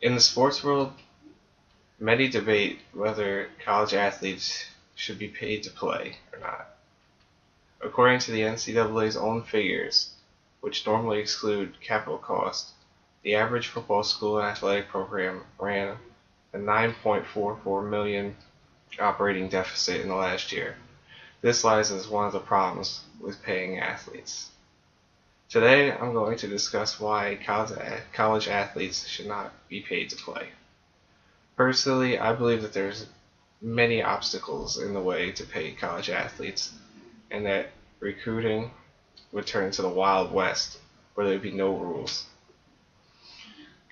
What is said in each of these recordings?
In the sports world, many debate whether college athletes should be paid to play or not. According to the NCAA's own figures, which normally exclude capital cost, the average football school and athletic program ran a 9.44 million operating deficit in the last year. This lies as one of the problems with paying athletes. Today, I'm going to discuss why college athletes should not be paid to play. Personally, I believe that there's many obstacles in the way to pay college athletes, and that recruiting would turn to the Wild West, where there would be no rules.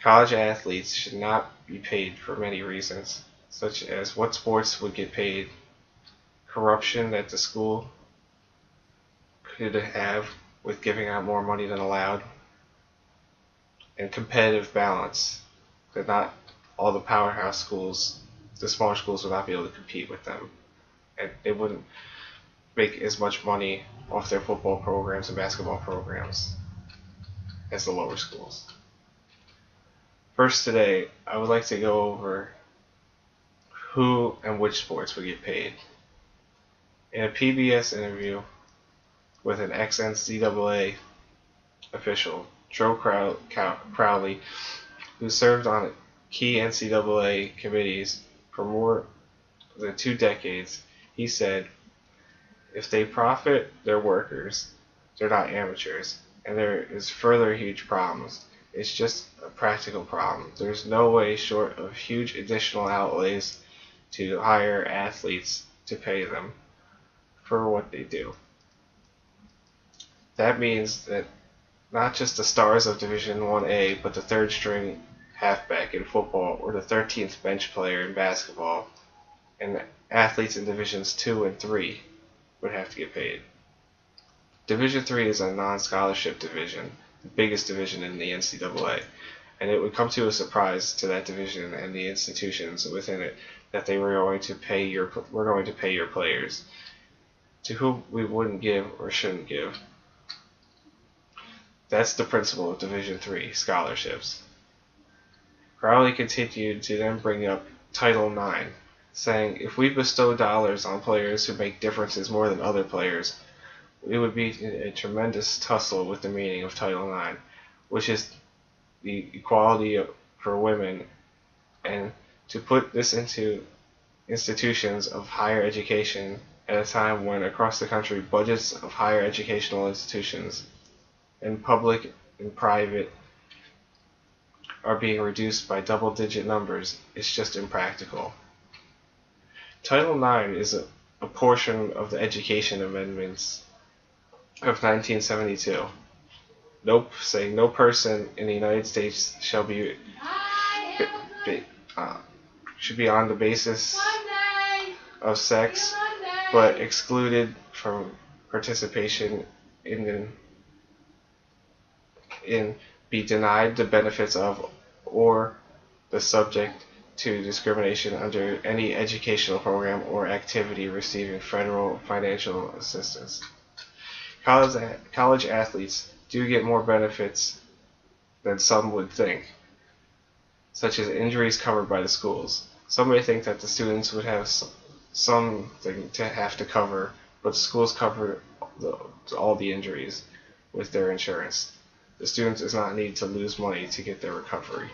College athletes should not be paid for many reasons, such as what sports would get paid, corruption that the school could have with giving out more money than allowed, and competitive balance, that not all the powerhouse schools, the smaller schools would not be able to compete with them, and they wouldn't make as much money off their football programs and basketball programs as the lower schools. First today, I would like to go over who and which sports would get paid. In a PBS interview with an ex-NCAA official, Joe Crowley, who served on key NCAA committees for more than 2 decades, he said, "If they profit their workers, they're not amateurs, and there is further huge problems. It's just a practical problem. There's no way short of huge additional outlays to hire athletes to pay them for what they do. That means that not just the stars of Division 1A, but the third string halfback in football or the 13th bench player in basketball and athletes in Divisions 2 and 3 would have to get paid." Division 3 is a non-scholarship division, the biggest division in the NCAA, and it would come to a surprise to that division and the institutions within it that they were going to pay your players, to whom we wouldn't give or shouldn't give. That's the principle of Division 3 scholarships. Crowley continued to then bring up Title IX, saying, "If we bestow dollars on players who make differences more than other players, it would be a tremendous tussle with the meaning of Title IX, which is the equality for women, and to put this into institutions of higher education at a time when across the country budgets of higher educational institutions, and public and private, are being reduced by double-digit numbers, it's just impractical." Title IX is a portion of the Education Amendments of 1972. Saying no person in the United States should be on the basis of sex, but excluded from participation in be denied the benefits of or the subject to discrimination under any educational program or activity receiving federal financial assistance. College athletes do get more benefits than some would think, such as injuries covered by the schools. Some may think that the students would have something to have to cover, but the schools cover all the injuries with their insurance. The student does not need to lose money to get their recovery.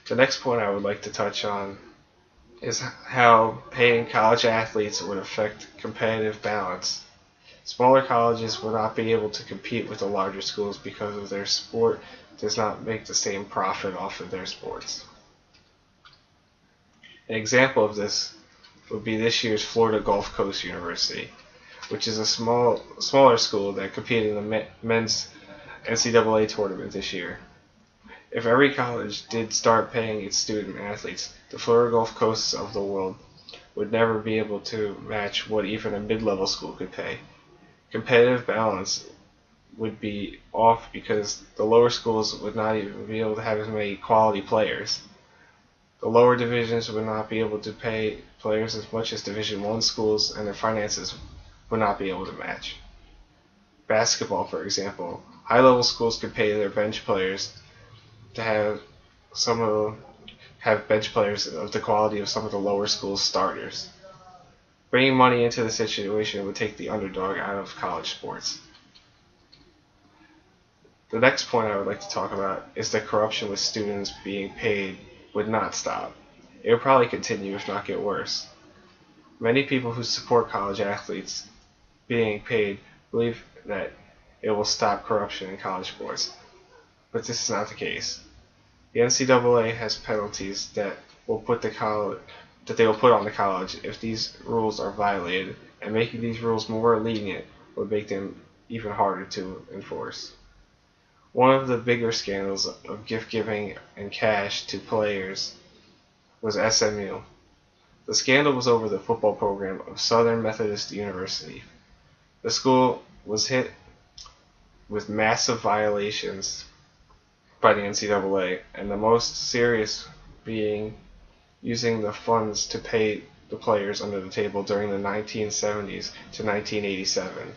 The next point I would like to touch on is how paying college athletes would affect competitive balance. Smaller colleges will not be able to compete with the larger schools because of their sport does not make the same profit off of their sports. An example of this would be this year's Florida Gulf Coast University, which is a smaller school that competed in the men's NCAA tournament this year. If every college did start paying its student athletes, the Florida Gulf Coasts of the world would never be able to match what even a mid-level school could pay. Competitive balance would be off because the lower schools would not even be able to have as many quality players. The lower divisions would not be able to pay players as much as Division I schools, and their finances would not be able to match. Basketball, for example, high-level schools could pay their bench players to have some of have bench players of the quality of some of the lower school starters. Bringing money into the situation would take the underdog out of college sports. The next point I would like to talk about is that corruption with students being paid would not stop. It would probably continue, if not get worse. Many people who support college athletes being paid believe that it will stop corruption in college sports, but this is not the case. The NCAA has penalties that they will put on the college if these rules are violated, and making these rules more lenient would make them even harder to enforce. One of the bigger scandals of gift giving and cash to players was SMU. The scandal was over the football program of Southern Methodist University. The school was hit with massive violations by the NCAA, and the most serious being using the funds to pay the players under the table during the 1970s to 1987.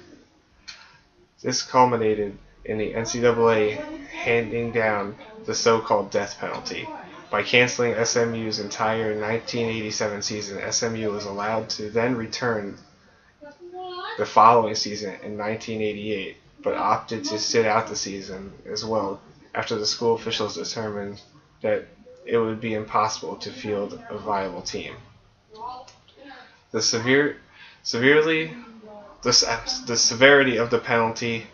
This culminated in the NCAA handing down the so-called death penalty. By canceling SMU's entire 1987 season, SMU was allowed to then return the following season in 1988, but opted to sit out the season as well after the school officials determined that it would be impossible to field a viable team. The severity of the penalty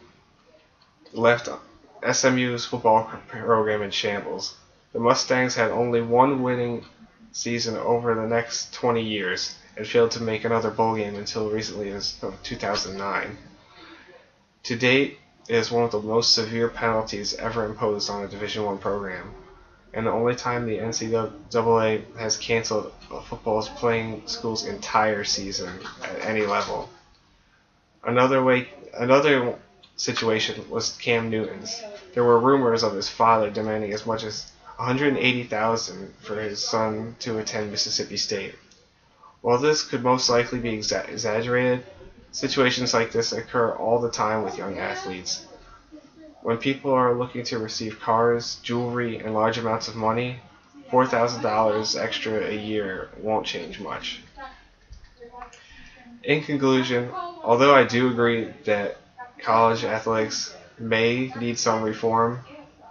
left SMU's football program in shambles. The Mustangs had only one winning season over the next 20 years and failed to make another bowl game until recently as 2009. To date, it is one of the most severe penalties ever imposed on a Division I program, and the only time the NCAA has canceled a football playing school's entire season at any level. Another situation was Cam Newton's. There were rumors of his father demanding as much as $180,000 for his son to attend Mississippi State. While this could most likely be exaggerated, situations like this occur all the time with young athletes. When people are looking to receive cars, jewelry, and large amounts of money, $4,000 extra a year won't change much. In conclusion, although I do agree that college athletics may need some reform,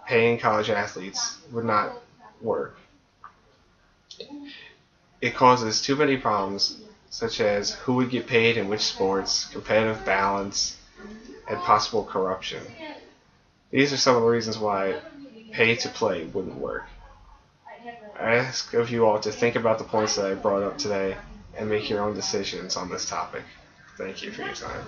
paying college athletes would not work. It causes too many problems, such as who would get paid in which sports, competitive balance, and possible corruption. These are some of the reasons why pay to play wouldn't work. I ask of you all to think about the points that I brought up today and make your own decisions on this topic. Thank you for your time.